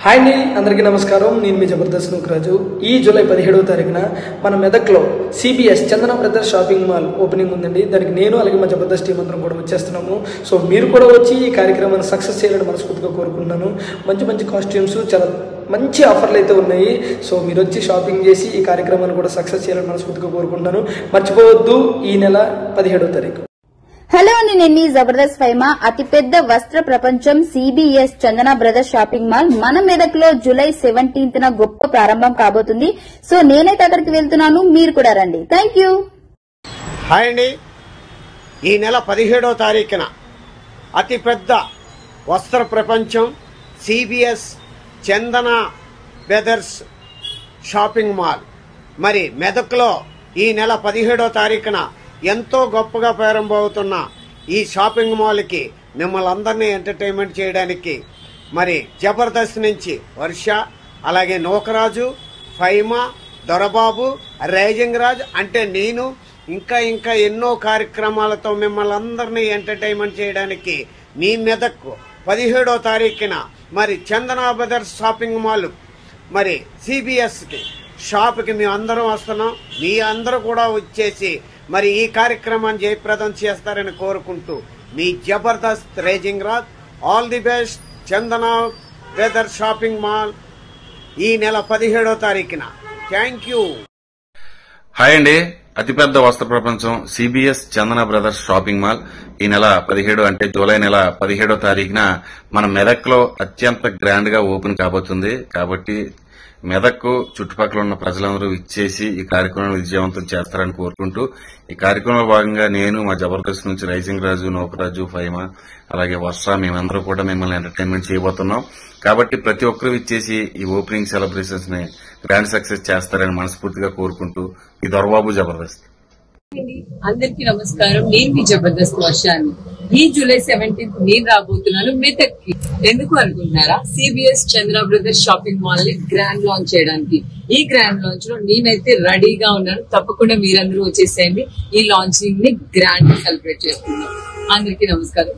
Hi అండి, అందరికీ నమస్కారం. నేను మీ జబర్దస్త్ నూకరాజు. ఈ జూలై 17వ తారీఖున మన మెదక్లో సిబిఎస్ చందన బ్రదర్స్ షాపింగ్ మాల్ ఓపెనింగ్ ఉందండి. దానికి నేను అలాగే మా జబర్దస్త్ టీం అందరం కూడా వచ్చేస్తున్నాము. సో మీరు కూడా వచ్చి ఈ కార్యక్రమాన్ని సక్సెస్ చేయాలని మనస్ఫూర్తిగా కోరుకుంటున్నాను. మంచి మంచి కాస్ట్యూమ్స్, చాలా మంచి ఆఫర్లు అయితే ఉన్నాయి. సో మీరు వచ్చి షాపింగ్ చేసి ఈ కార్యక్రమాన్ని కూడా సక్సెస్ చేయాలని మనస్ఫూర్తిగా కోరుకుంటున్నాను. మర్చిపోవద్దు, ఈ నెల 17వ తారీఖు. హలో అండి, నేను మీ జబర్దస్త్ ఫైమా. అతిపెద్ద వస్త్ర ప్రపంచం సిబిఎస్ చందన బ్రదర్స్ షాపింగ్ మాల్ మన మెదక్లో జూలై 17న గొప్ప ప్రారంభం కాబోతుంది. సో నేనైతే అక్కడికి వెళ్తున్నాను, మీరు కూడా రండి. Thank you. హాయ్ అండి, ఈ నెల 17వ తారీఖున అతిపెద్ద వస్త్ర ప్రపంచం సిబిఎస్ చందన బ్రదర్స్ షాపింగ్ మాల్ మరి మెదక్లో ఈ నెల 17వ తారీఖున ఎంతో గొప్పగా ప్రారంభమవుతున్న ఈ షాపింగ్ మాల్కి మిమ్మల్ని అందరినీ ఎంటర్టైన్మెంట్ చేయడానికి మరి జబర్దస్త్ నుంచి వర్ష, అలాగే నూకరాజు, ఫైమా, దొరబాబు, రైజింగ్ రాజ్ అంటే నేను ఇంకా ఎన్నో కార్యక్రమాలతో మిమ్మల్ని అందరినీ ఎంటర్టైన్మెంట్ చేయడానికి మీ మెదక్కు 17వ తారీఖున మరి చందన బ్రదర్స్ షాపింగ్ మాల్ మరి సిబిఎస్కి షాప్కి మేము అందరం వస్తున్నాం. మీ అందరూ కూడా వచ్చేసి మరి ఈ కార్యక్రమాన్ని జయప్రదం చేస్తారని కోరుకుంటూ మీ Jabardasth rising Raj. All the best. Chandana brothers shopping mall ఈ నెల 17వ తారీఖున. Thank you. హాయ్ అండి, అతిపెద్ద వస్త్ర ప్రపంచం సిబిఎస్ చందన బ్రదర్స్ షాపింగ్ మాల్ ఈ నెల 17 అంటే జూలై నెల 17వ తారీఖున మన మెదక్లో అత్యంత గ్రాండ్ గా ఓపెన్ కాబోతుంది. కాబట్టి మెదక్కు చుట్టుపక్కల ఉన్న ప్రజలందరూ ఇచ్చేసి ఈ కార్యక్రమం విజయవంతం చేస్తారని కోరుకుంటూ ఈ కార్యక్రమంలో భాగంగా నేను మా జబర్దస్త్ నుంచి రైజింగ్ రాజు, నూకరాజు, ఫైమా అలాగే వర్ష మేమందరూ కూడా మిమ్మల్ని ఎంటర్టైన్మెంట్ చేయబోతున్నాం. కాబట్టి ప్రతి ఒక్కరూ ఇచ్చేసి ఈ ఓపెనింగ్ సెలబ్రేషన్స్ ని గ్రాండ్ సక్సెస్ చేస్తారని మనస్ఫూర్తిగా కోరుకుంటూ ఈ దొరబాబు జబర్దస్త్. అందరికీ నమస్కారం. నేను మీ జబర్దస్త్ వర్షాన్ని. ఈ జూలై 17th నేను రాబోతున్నాను మెదక్కి. ఎందుకు అనుకుంటున్నారా? సిబిఎస్ చంద్ర బ్రదర్స్ షాపింగ్ మాల్ ని గ్రాండ్ లాంచ్ చేయడానికి. ఈ గ్రాండ్ లాంచ్ లో నేనైతే రెడీగా ఉన్నాను. తప్పకుండా మీరందరూ వచ్చేసేయండి. ఈ లాంచింగ్ ని గ్రాండ్ గా సెలబ్రేట్ చేసుకున్నాం. అందరికీ నమస్కారం.